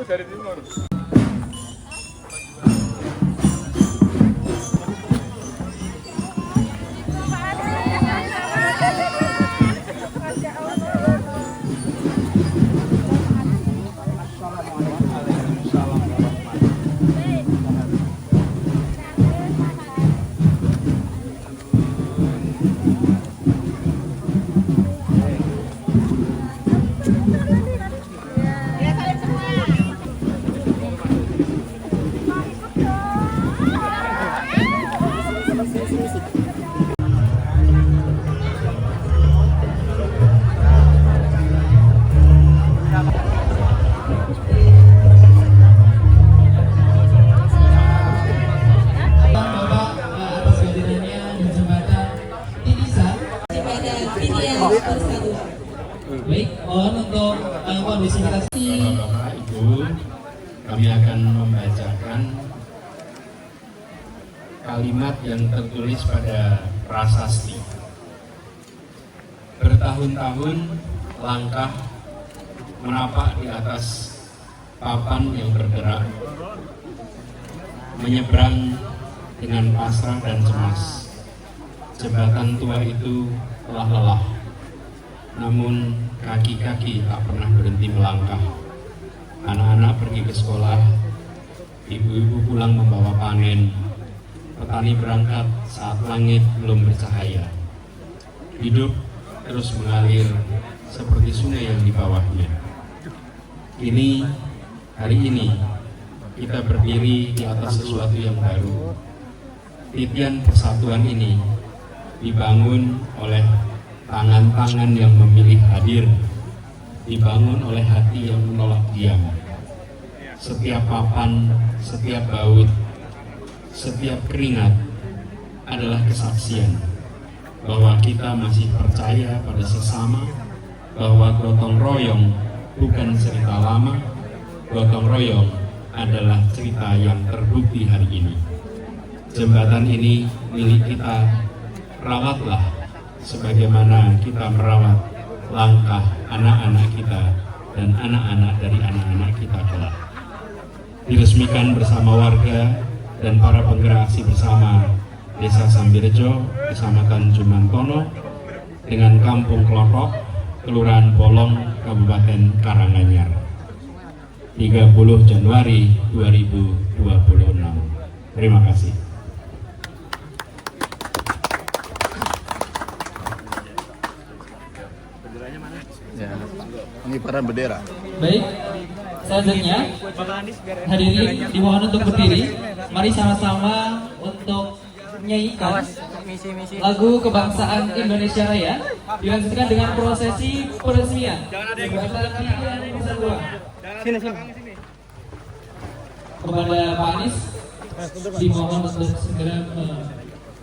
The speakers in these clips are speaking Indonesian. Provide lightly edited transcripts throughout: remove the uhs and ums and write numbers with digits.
dari timur. Baik, mohon untuk kondisi kita. Bapak, Ibu, kami akan membacakan kalimat yang tertulis pada prasasti. Bertahun-tahun langkah menapak di atas papan yang bergerak, menyeberang dengan pasrah dan cemas. Jembatan tua itu telah lelah, namun kaki-kaki tak pernah berhenti melangkah. Anak-anak pergi ke sekolah, ibu-ibu pulang membawa panen, petani berangkat saat langit belum bercahaya. Hidup terus mengalir seperti sungai yang di bawahnya. Hari ini, kita berdiri di atas sesuatu yang baru. Titian persatuan ini dibangun oleh tangan-tangan yang memilih hadir, dibangun oleh hati yang menolak diam. Setiap papan, setiap baut, setiap keringat adalah kesaksian bahwa kita masih percaya pada sesama, bahwa gotong royong bukan cerita lama, gotong royong adalah cerita yang terbukti hari ini. Jembatan ini milik kita, rawatlah sebagaimana kita merawat langkah anak-anak kita dan anak-anak dari anak-anak kita kelak. Diresmikan bersama warga dan para penggerak aksi bersama Desa Sambirejo, Kecamatan Jumantono, dengan Kampung Klotok, Kelurahan Bolong, Kabupaten Karanganyar. 30 Januari 2026. Terima kasih. Ya, pengibaran bendera. Baik, selanjutnya hadirin dimohon untuk berdiri. Mari sama-sama untuk menyanyikan lagu kebangsaan Indonesia Raya, dilanjutkan dengan prosesi peresmian. Sini. Kepada Pak Anies dimohon untuk segera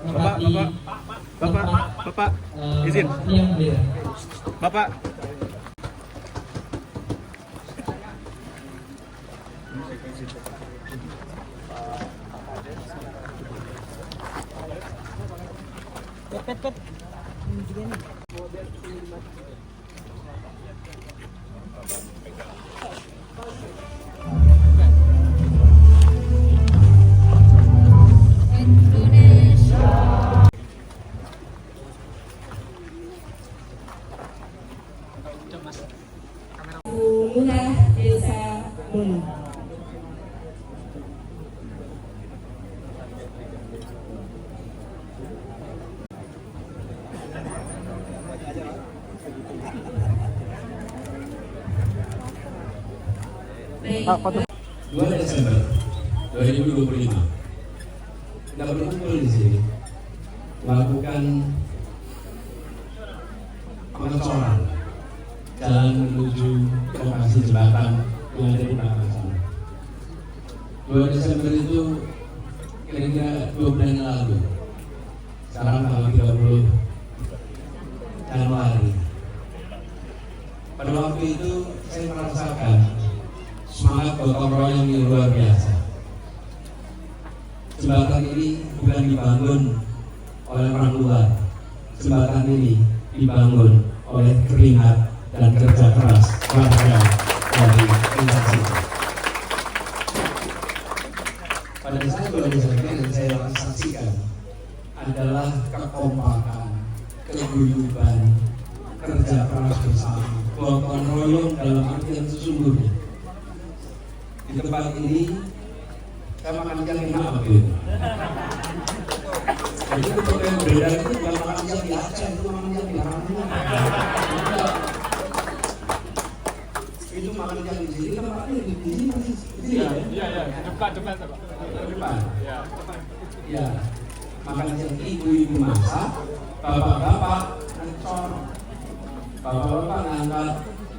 menempati Bapak, izin. yang bendera. Bapak. Pet. Lurah Desa Bolu. Baik. 2 Desember 2025 kita berkumpul di sini melakukan pengecoran jalan menuju lokasi jembatan yang ada di belakang sana. 2 Desember itu kira-kira 2 bulan yang lalu. Sekarang tanggal 30 Januari. Pada waktu itu saya merasakan semangat gotong royong yang luar biasa. Jembatan ini bukan dibangun oleh orang luar. Jembatan ini dibangun oleh keringat dan kerja keras warga dari desa. gotong royong dalam artian sesungguhnya. Di tempat ini saya makan siang enak begitu. Jadi untuk yang beredar itu bukan makan siang di Aceh, itu makan siang di Karantina. Itu makan siang di sini, tempatnya di sini masih seperti ya? Iya, depan. Ya, makan siang ibu-ibu masak, bapak-bapak ngecor, bapak-bapak ngangkat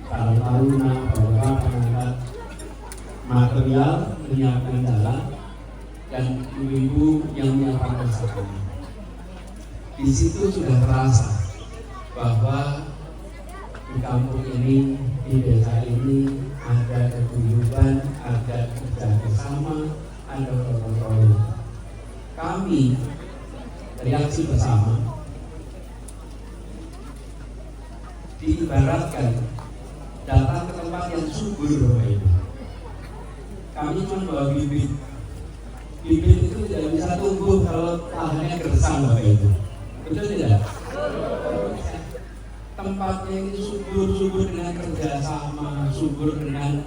taruna, bapak-bapak ngangkat material, menyiapkan jalan, dan ibu-ibu yang menyiapkan masakan. Di situ sudah terasa bahwa di kampung ini, di desa ini ada keguyuban, ada kerja bersama, ada gotong royong. Kami reaksi bersama diibaratkan datang ke tempat yang subur Bapak Ibu. Kami cuma bawa bibit. Bibit itu tidak bisa tumbuh kalau lahannya gersang Bapak Ibu. Betul tidak? Tempatnya ini subur dengan kerjasama, subur dengan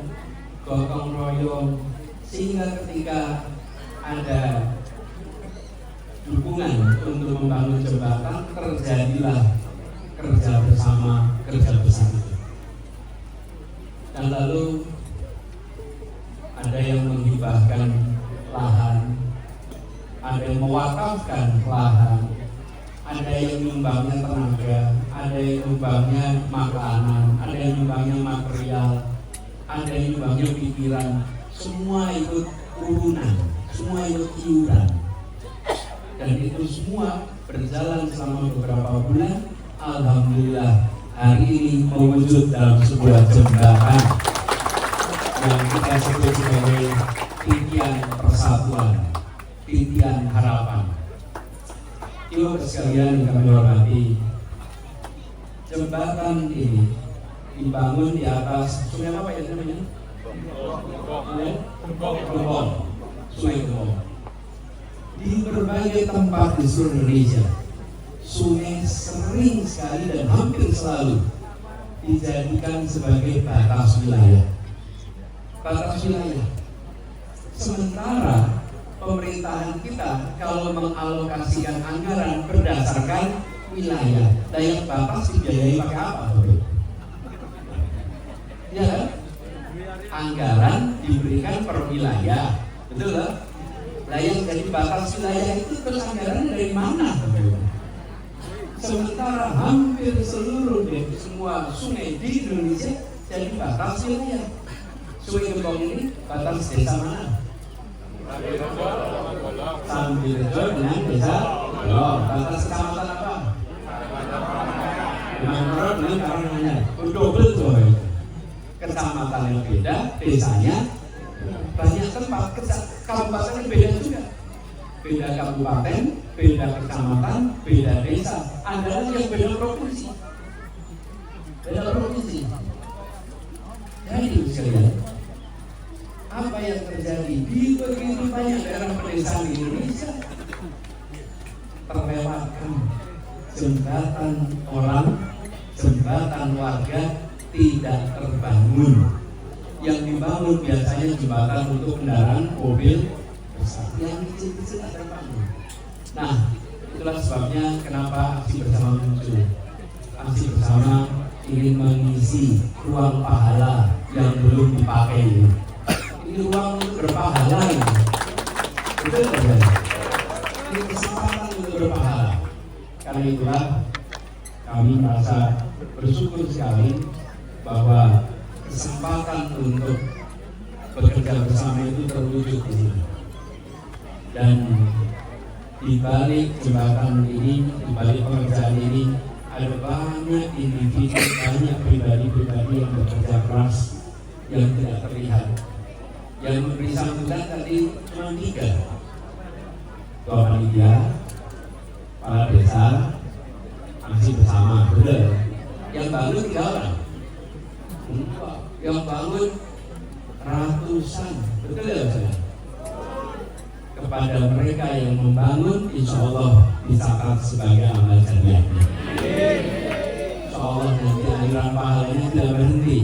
gotong royong, sehingga ketika ada dukungan untuk membangun jembatan, terjadilah kerja bersama, kerja besar itu. Dan lalu ada yang menghibahkan lahan, ada yang mewakafkan lahan, ada yang nyumbangnya tenaga, ada yang nyumbangnya makanan, ada yang nyumbangnya material, ada yang nyumbangnya pikiran. Semua ikut urunan, semua ikut iuran. Dan itu semua berjalan selama beberapa bulan. Alhamdulillah hari ini mewujud dalam sebuah jembatan yang kita sebut sebagai titian persatuan, titian harapan. Ibu sekalian yang kami hormati, jembatan ini dibangun di atas sungai apa ya namanya? Gembong. Sungai Gembong. Di berbagai tempat di seluruh Indonesia, sungai sering sekali dan hampir selalu dijadikan sebagai batas wilayah. Batas wilayah. Sementara pemerintahan kita kalau mengalokasikan anggaran berdasarkan wilayah, daya batas dibiayai pakai apa? Ya kan? Anggaran diberikan per wilayah, betul kan? Nah yang jadi batas wilayah itu terus anggaran dari mana? Sementara hampir seluruh semua sungai di Indonesia jadi batas wilayah. Sungai Gembong ini batas desa mana? Sambilrejo dengan desa Golong. Batas kecamatan apa? Mangkoro dengan Karanganyar. Double coy. Kecamatan yang beda, desanya banyak tempat, kabupaten yang beda juga. Beda kabupaten, beda kecamatan, beda desa. Ada yang beda provinsi. Beda provinsi. Jadi sekalian, apa yang terjadi di begitu banyak daerah pedesaan di Indonesia, terlewatkan jembatan orang, jembatan warga tidak terbangun. Yang dibangun biasanya jembatan untuk kendaraan mobil besar, yang kecil-kecil tidak terbangun. Nah, itulah sebabnya kenapa aksi bersama muncul. Aksi bersama ingin mengisi ruang pahala yang belum dipakai ini. Ini ruang untuk berpahala ini. Betul tidak? Ini kesempatan untuk berpahala. Karena itulah kami merasa bersyukur sekali bahwa kesempatan untuk bekerja bersama itu terwujud di sini. Dan di balik jembatan ini, di balik pekerjaan ini, ada banyak individu, banyak pribadi-pribadi yang bekerja keras yang tidak terlihat. Yang memberi sambutan tadi cuma 3. Ketua panitia, kepala desa, aksi bersama, betul. Yang bangun 3 orang. Yang bangun ratusan, betul ya Pak? Kepada mereka yang membangun, insya Allah dicatat sebagai amal jariah. Insya Allah nanti aliran pahalanya tidak berhenti,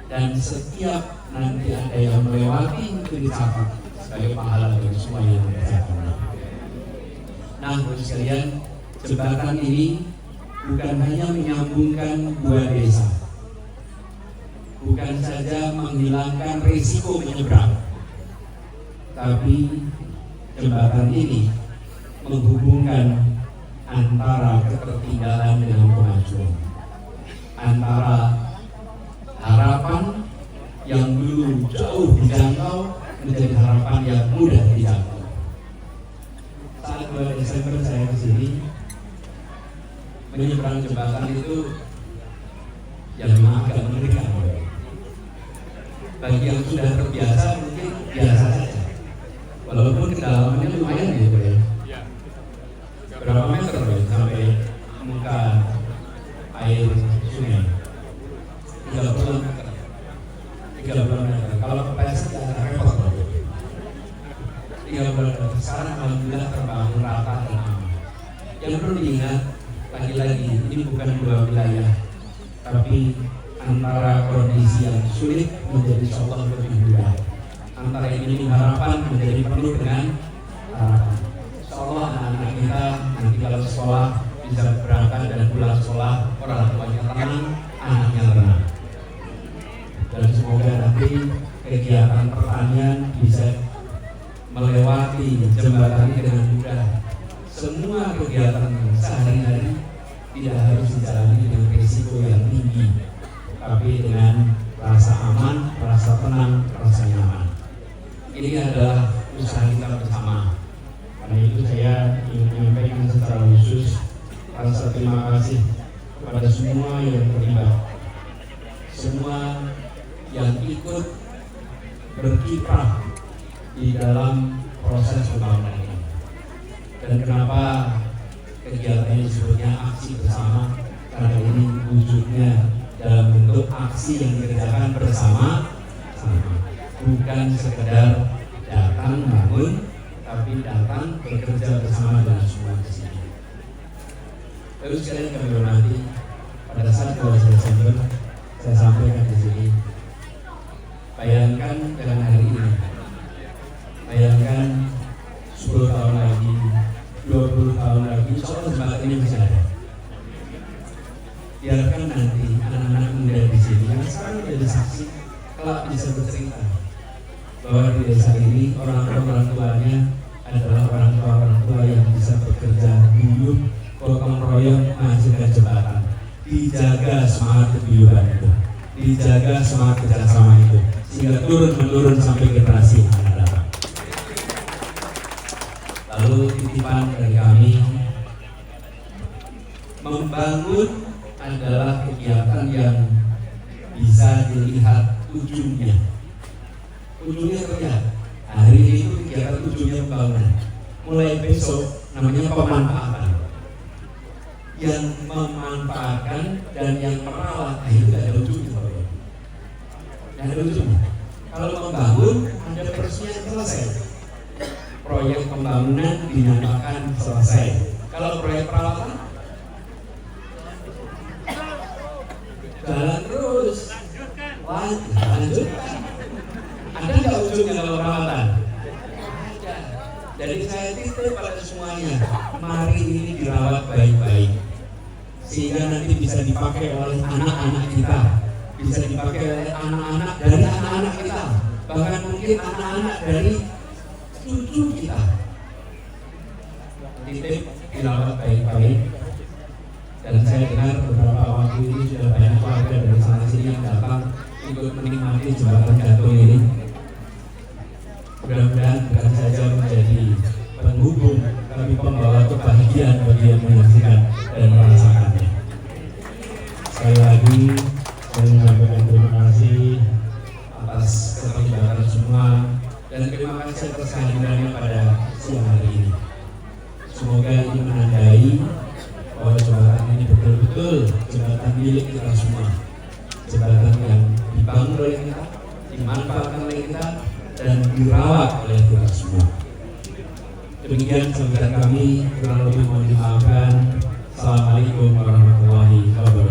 dan setiap nanti ada yang melewati itu dicatat sebagai pahala bagi semua yang berjamaah. Nah, bagi sekalian, jembatan ini bukan hanya menyambungkan dua desa, bukan saja menghilangkan risiko menyeberang, tapi jembatan ini menghubungkan antara ketertinggalan dengan kemajuan, antara harapan yang dulu jauh dijangkau menjadi harapan yang mudah dijangkau. Saat 2 Desember saya ke sini, menyeberang jembatan itu yang agak mengerikan. Bagi yang sudah terbiasa mungkin biasa saja, walaupun kedalamannya lumayan gitu ya. Berapa meter ya sampai muka air sungai? 30 meter. 30 meter. Kalau kepleset ya repot. 30 meter. Sekarang alhamdulillah terbangun rata dan aman. Yang perlu diingat, lagi-lagi ini bukan dua wilayah, tapi antara kondisi yang sulit menjadi seolah lebih mudah. Antara ini harapan menjadi penuh dengan harapan. Seolah anak-anak kita nanti kalau sekolah bisa berangkat dan pulang sekolah, orang tuanya tenang, anaknya tenang. Dan semoga nanti kegiatan pertanian bisa melewati jembatan ini dengan mudah. Semua kegiatan sehari-hari tidak harus dijalani dengan risiko yang tinggi, tapi dengan rasa aman, rasa tenang, rasa nyaman. Ini adalah usaha kita bersama. Karena itu saya ingin menyampaikan secara khusus rasa terima kasih kepada semua yang terlibat, semua yang ikut berkiprah di dalam proses pembangunan ini. Dan kenapa kegiatan ini disebutnya aksi bersama? Karena ini wujudnya dalam bentuk aksi yang dikerjakan bersama-sama, bukan sekedar datang bangun, tapi datang bekerja bersama dengan semua di sini. Terus sekalian kami hormati, pada saat 12 Desember saya sampaikan di sini, bayangkan dengan hari ini, bayangkan 10 tahun lagi, 20 tahun lagi, soal jembatan ini masih ada. Biarkan nanti anak-anak muda di sini yang sekarang menjadi saksi, kelak bisa bercerita bahwa di desa ini orang tuanya adalah orang tua yang bisa bekerja guyup, gotong royong menghasilkan jembatan. Dijaga semangat keguyuban itu, dijaga semangat kerjasama itu, sehingga turun menurun sampai generasi yang akan datang. Lalu titipan dari kami, membangun adalah kegiatan yang bisa dilihat ujungnya. Ujungnya terlihat. Hari ini itu kegiatan ujungnya pembangunan. Mulai besok namanya pemanfaatan. Yang memanfaatkan dan yang merawat, itu tidak ada ujungnya. Tidak ada ujungnya. Kalau membangun, ada peresmian selesai. Proyek pembangunan dinyatakan selesai. Kalau proyek perawatan, jalan terus, lanjutkan. Ada nggak ujungnya kalau perawatan? Ada. Jadi saya titip pada semuanya, mari ini dirawat baik-baik, sehingga nanti bisa dipakai oleh anak-anak kita, bisa dipakai oleh anak-anak dari anak-anak kita, bahkan mungkin anak-anak dari cucu kita. Titip dirawat baik-baik. Dan saya dengar beberapa waktu ini sudah banyak warga dari sana sini yang datang ikut menikmati jembatan gantung ini. Mudah-mudahan bukan saja menjadi penghubung, tapi pembawa kebahagiaan bagi yang menyaksikan dan merasakannya. Sekali lagi saya menyampaikan terima kasih atas keterlibatan semua, dan terima kasih atas kehadirannya pada siang hari ini. Semoga ini menandai bahwa jembatan ini betul-betul jembatan milik kita semua, jembatan yang dibangun oleh kita, dimanfaatkan oleh kita, dan dirawat oleh kita semua. Demikian sambutan kami, kurang lebih mohon dimaafkan. Wassalamualaikum warahmatullahi wabarakatuh.